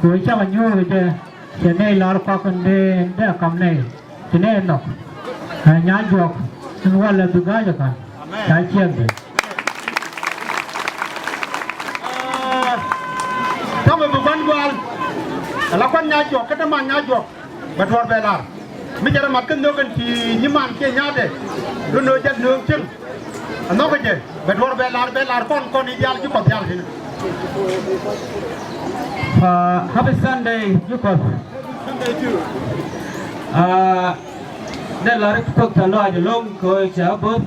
Cuối chắc là nhu chứ này là qua con để cầm này chứ này nó nhá chuột nó qua là từ cái cho cả trái chiên đấyถ้ามันบุบันวันแล้วคนย้ายจวกก็จะมันย้ายจวกบัดทอดเวลาไม่จะมาขึ้นเนื้อกันทียิ่มันเกี่ยย้ายเด้รุ่นเนื้อจะเนื้อจึงน้องก็เจบัดทอดเวลาก้อนอียาจุดปัจจัยสิ Happy Sunday you got đây là cuộc thảo luận ở lông coi cháu bớt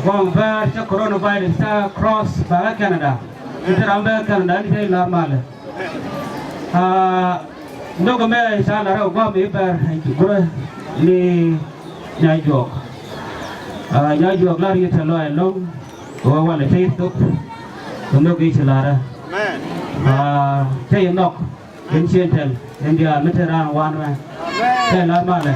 vòng về cho coronavirus ta cross vào Canada chúng ta về Canada đi là mà nó có mấy sao là đâu có mấy về cái đi nhảy chuột là đi thảo luận lông có qua lại Facebook chúng nó ghi là ra thế nó đến chuyên thành đến giờ mới ra ngoài này thế là mà này